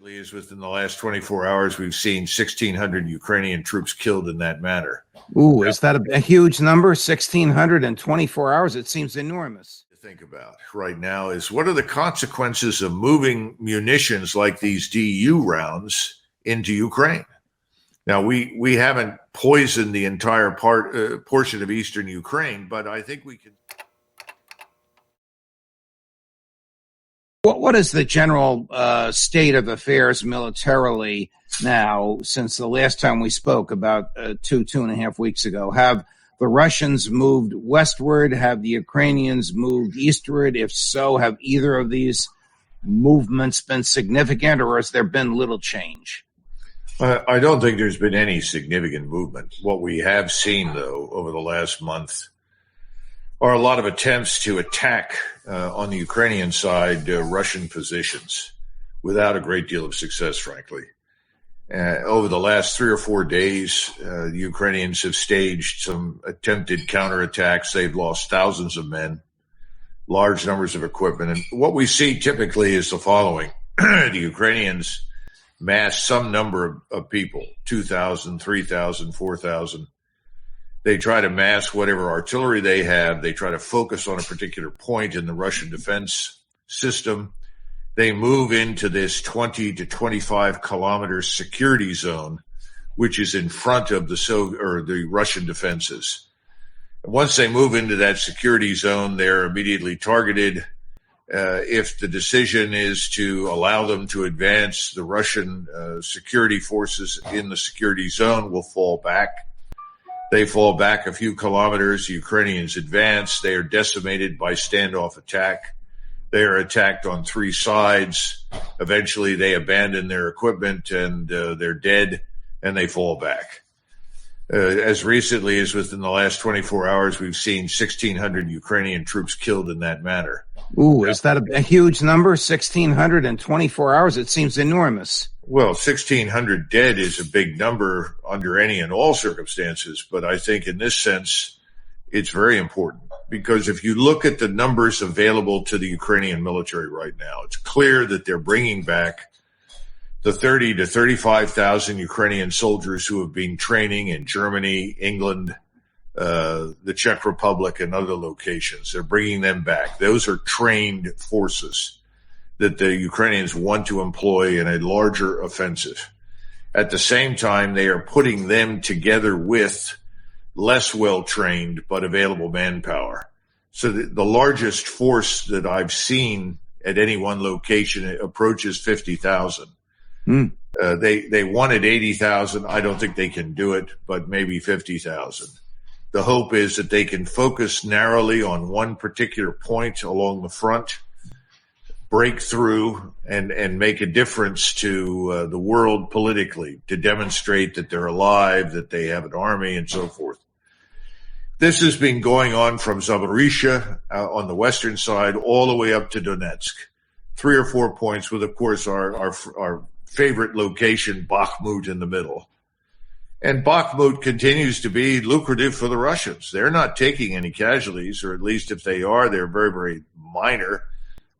recently as within the last 24 hours, we've seen 1,600 Ukrainian troops killed in that manner. Ooh, is that a huge number? 1,600 in 24 hours? It seems enormous. To think about right now is what are the consequences of moving munitions like these DU rounds into Ukraine? Now, we haven't poisoned the entire portion of eastern Ukraine, but I think we can. What is the general state of affairs militarily now since the last time we spoke about 2.5 weeks ago? Have the Russians moved westward? Have the Ukrainians moved eastward? If so, have either of these movements been significant, or has there been little change? I don't think there's been any significant movement. What we have seen, though, over the last month are a lot of attempts to attack on the Ukrainian side Russian positions without a great deal of success, frankly. Over the last 3 or 4 days, the Ukrainians have staged some attempted counterattacks. They've lost thousands of men, large numbers of equipment. And what we see typically is the following. The Ukrainians mass some number of people, 2,000, 3,000, 4,000. They try to mass whatever artillery they have. They try to focus on a particular point in the Russian defense system. They move into this 20 to 25 kilometer security zone, which is in front of the Russian defenses. And once they move into that security zone, they're immediately targeted. If the decision is to allow them to advance, the Russian security forces in the security zone will fall back. They fall back a few kilometers. The Ukrainians advance. They are decimated by standoff attack. They are attacked on 3 sides. Eventually, they abandon their equipment and they're dead, and they fall back. As recently as within the last 24 hours, we've seen 1,600 Ukrainian troops killed in that manner. Ooh, is that a huge number? 1,600 in 24 hours? It seems enormous. Well, 1,600 dead is a big number under any and all circumstances, but I think in this sense, it's very important because if you look at the numbers available to the Ukrainian military right now, it's clear that they're bringing back the 30 to 35,000 Ukrainian soldiers who have been training in Germany, England, the Czech Republic, and other locations. They're bringing them back. Those are trained forces that the Ukrainians want to employ in a larger offensive. At the same time, they are putting them together with less well-trained but available manpower. So the largest force that I've seen at any one location approaches 50,000. They wanted 80,000. I don't think they can do it, but maybe 50,000. The hope is that they can focus narrowly on one particular point along the front, break through and make a difference to the world politically, to demonstrate that they're alive, that they have an army, and so forth. This has been going on from Zaporizhzhia on the western side all the way up to Donetsk. 3 or 4 points with, of course, our favorite location, Bakhmut, in the middle. And Bakhmut continues to be lucrative for the Russians. They're not taking any casualties, or at least if they are, they're very, very minor.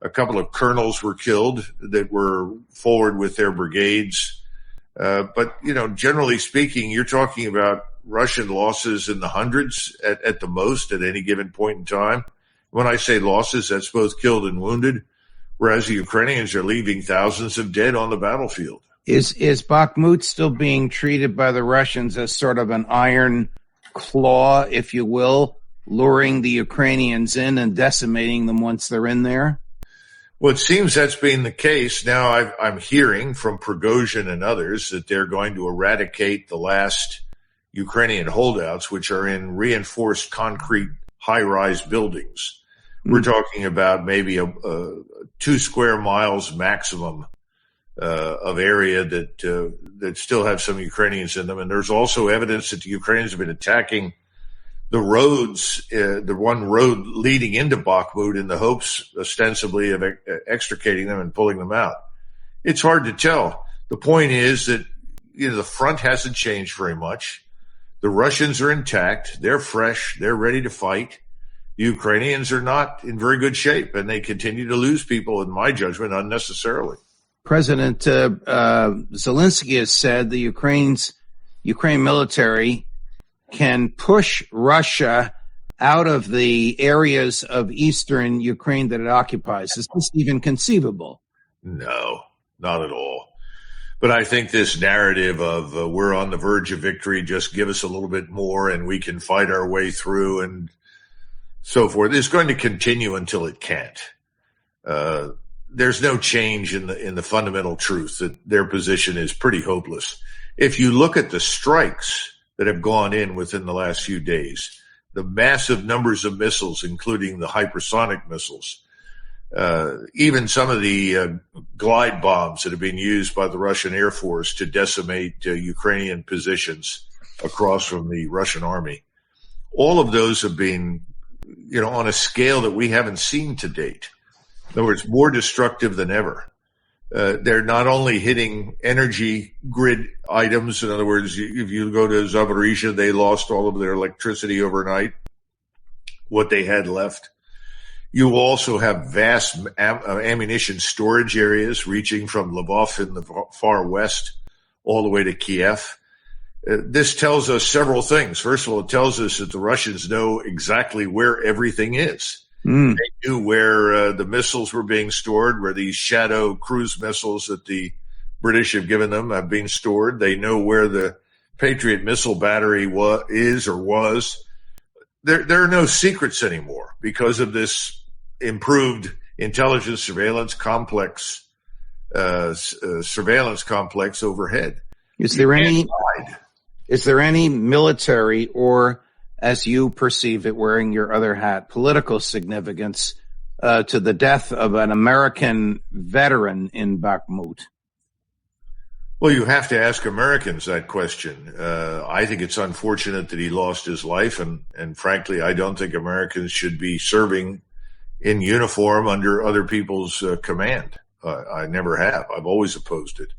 A couple of colonels were killed that were forward with their brigades. But, generally speaking, you're talking about Russian losses in the hundreds at the most at any given point in time. When I say losses, that's both killed and wounded, whereas the Ukrainians are leaving thousands of dead on the battlefield. Is Bakhmut still being treated by the Russians as sort of an iron claw, if you will, luring the Ukrainians in and decimating them once they're in there? Well, it seems that's been the case. Now I'm hearing from Prigozhin and others that they're going to eradicate the last Ukrainian holdouts, which are in reinforced concrete high-rise buildings. We're talking about maybe a 2 square miles maximum of area that still have some Ukrainians in them. And there's also evidence that the Ukrainians have been attacking the roads, the one road leading into Bakhmut in the hopes ostensibly of extricating them and pulling them out. It's hard to tell. The point is that the front hasn't changed very much. The Russians are intact. They're fresh. They're ready to fight. The Ukrainians are not in very good shape, and they continue to lose people, in my judgment, unnecessarily. President Zelensky has said the Ukraine military can push Russia out of the areas of eastern Ukraine that it occupies. Is this even conceivable? No, not at all. But I think this narrative of we're on the verge of victory, just give us a little bit more and we can fight our way through and so forth is going to continue until it can't. There's no change in the fundamental truth that their position is pretty hopeless. If you look at the strikes that have gone in within the last few days, the massive numbers of missiles, including the hypersonic missiles, even some of the glide bombs that have been used by the Russian Air Force to decimate Ukrainian positions across from the Russian army. All of those have been, on a scale that we haven't seen to date. In other words, more destructive than ever. They're not only hitting energy grid items. In other words, if you go to Zaporizhzhia, they lost all of their electricity overnight, what they had left. You also have vast ammunition storage areas reaching from Lvov in the far west all the way to Kiev. This tells us several things. First of all, it tells us that the Russians know exactly where everything is. They knew where the missiles were being stored, where these shadow cruise missiles that the British have given them have been stored. They know where the Patriot missile battery is or was. There are no secrets anymore because of this improved intelligence surveillance complex, surveillance complex overhead. Is there any military or, as you perceive it, wearing your other hat, political significance to the death of an American veteran in Bakhmut? Well, you have to ask Americans that question. I think it's unfortunate that he lost his life, and frankly, I don't think Americans should be serving in uniform under other people's command. I never have. I've always opposed it.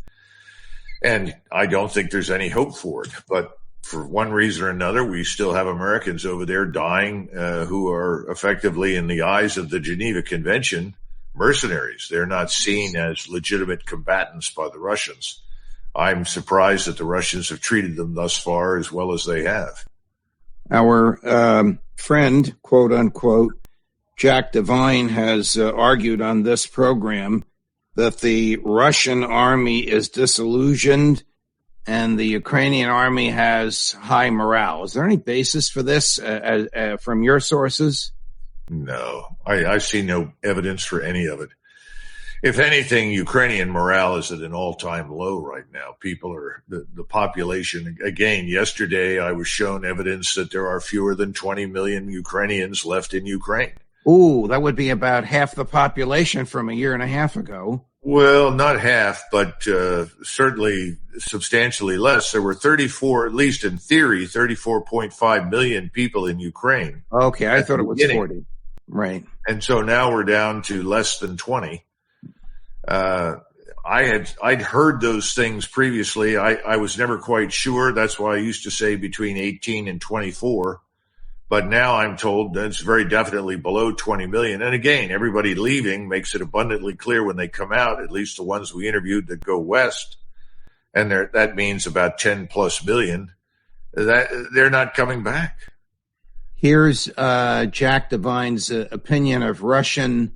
And I don't think there's any hope for it. But for one reason or another, we still have Americans over there dying who are effectively, in the eyes of the Geneva Convention, mercenaries. They're not seen as legitimate combatants by the Russians. I'm surprised that the Russians have treated them thus far as well as they have. Our friend, quote unquote, Jack Devine has argued on this program that the Russian army is disillusioned and the Ukrainian army has high morale. Is there any basis for this from your sources? No, I see no evidence for any of it. If anything, Ukrainian morale is at an all-time low right now. The population, again, yesterday I was shown evidence that there are fewer than 20 million Ukrainians left in Ukraine. Ooh, that would be about half the population from a year and a half ago. Well, not half, but certainly substantially less. There were 34, at least in theory, 34.5 million people in Ukraine. Okay, I thought it was 40. Right. And so now we're down to less than 20. I'd heard those things previously. I was never quite sure. That's why I used to say between 18 and 24. But now I'm told that it's very definitely below 20 million. And again, everybody leaving makes it abundantly clear when they come out, at least the ones we interviewed that go west, and that means about 10 plus million, that they're not coming back. Here's Jack Devine's opinion of Russian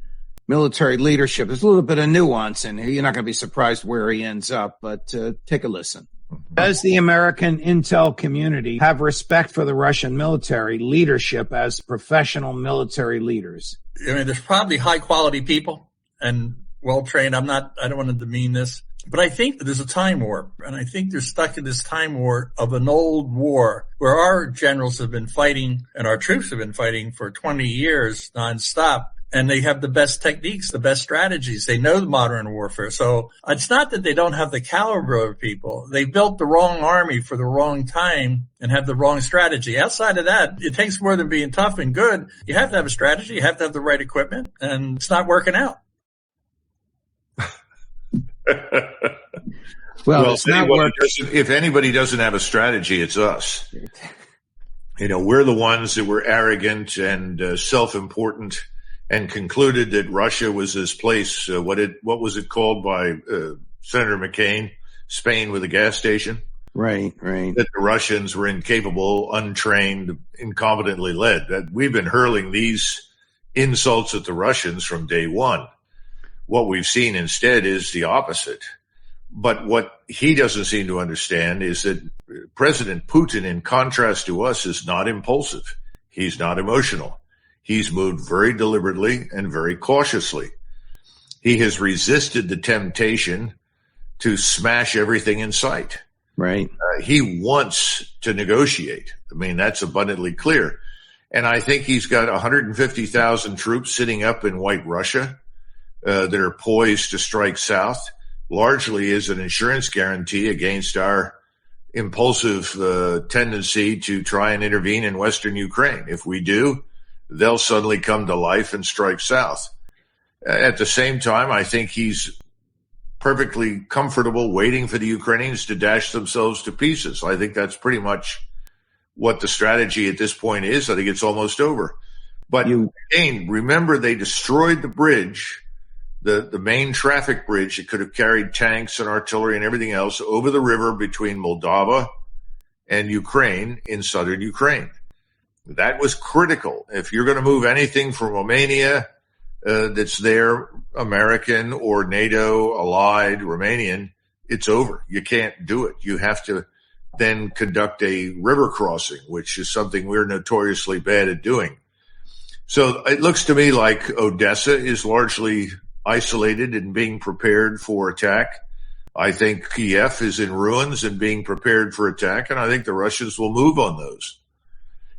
military leadership. There's a little bit of nuance in here. You're not going to be surprised where he ends up, but take a listen. Does the American intel community have respect for the Russian military leadership as professional military leaders? I mean, there's probably high quality people and well trained. I don't want to demean this, but I think there's a time warp, and I think they're stuck in this time warp of an old war where our generals have been fighting and our troops have been fighting for 20 years nonstop. And they have the best techniques, the best strategies. They know the modern warfare. So it's not that they don't have the caliber of people. They built the wrong army for the wrong time and have the wrong strategy. Outside of that, it takes more than being tough and good. You have to have a strategy. You have to have the right equipment, and it's not working out. Well, it's not working. If anybody doesn't have a strategy, it's us. We're the ones that were arrogant and self-important and concluded that Russia was this place, what was it called by Senator McCain, Spain with a gas station? Right. That the Russians were incapable, untrained, incompetently led. That we've been hurling these insults at the Russians from day one. What we've seen instead is the opposite. But what he doesn't seem to understand is that President Putin, in contrast to us, is not impulsive. He's not emotional. He's moved very deliberately and very cautiously. He has resisted the temptation to smash everything in sight. Right. He wants to negotiate. I mean, that's abundantly clear. And I think he's got 150,000 troops sitting up in White Russia that are poised to strike south, largely as an insurance guarantee against our impulsive tendency to try and intervene in Western Ukraine. If we do, they'll suddenly come to life and strike south. At the same time, I think he's perfectly comfortable waiting for the Ukrainians to dash themselves to pieces. I think that's pretty much what the strategy at this point is. I think it's almost over. But again, remember, they destroyed the bridge, the main traffic bridge that could have carried tanks and artillery and everything else over the river between Moldova and Ukraine in southern Ukraine. That was critical. If you're going to move anything from Romania that's there, American or NATO allied Romanian, it's over. You can't do it. You have to then conduct a river crossing, which is something we're notoriously bad at doing. So it looks to me like Odessa is largely isolated and being prepared for attack. I think Kiev is in ruins and being prepared for attack, and I think the Russians will move on those.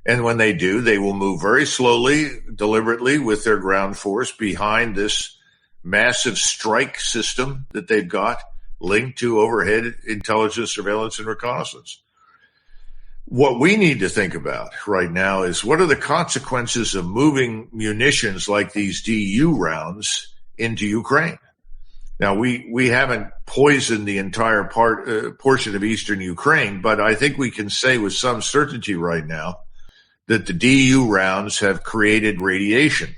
And when they do, they will move very slowly, deliberately with their ground force behind this massive strike system that they've got linked to overhead intelligence, surveillance, and reconnaissance. What we need to think about right now is what are the consequences of moving munitions like these DU rounds into Ukraine? Now, we haven't poisoned the entire portion of eastern Ukraine, but I think we can say with some certainty right now that the DU rounds have created radiation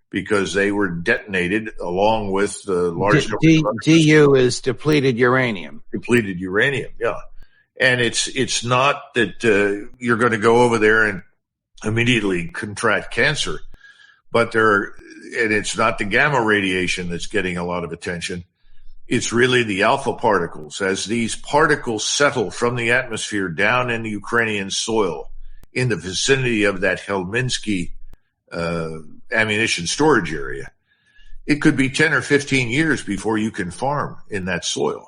because they were detonated along with the large DU is depleted uranium. Depleted uranium, yeah. And it's not that you're going to go over there and immediately contract cancer, but and it's not the gamma radiation that's getting a lot of attention. It's really the alpha particles. As these particles settle from the atmosphere down into Ukrainian soil in the vicinity of that Helminsky ammunition storage area, it could be 10 or 15 years before you can farm in that soil.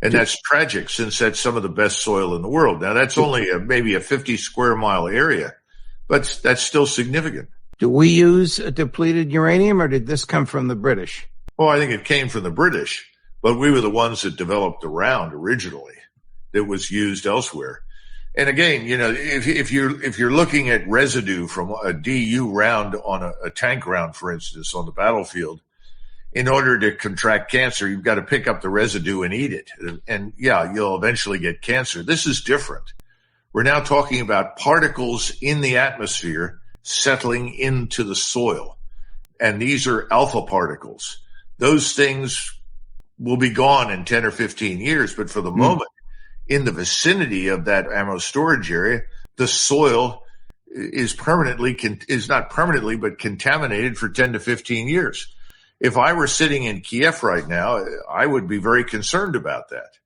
And that's tragic since that's some of the best soil in the world. Now, that's only maybe a 50 square mile area, but that's still significant. Do we use depleted uranium, or did this come from the British? Well, I think it came from the British, but we were the ones that developed the round originally that was used elsewhere. And again, you know, if you're looking at residue from a DU round on a tank round, for instance, on the battlefield, in order to contract cancer, you've got to pick up the residue and eat it. And yeah, you'll eventually get cancer. This is different. We're now talking about particles in the atmosphere settling into the soil. And these are alpha particles. Those things will be gone in 10 or 15 years. But for the moment, in the vicinity of that ammo storage area, the soil is not permanently, but contaminated for 10 to 15 years. If I were sitting in Kiev right now, I would be very concerned about that.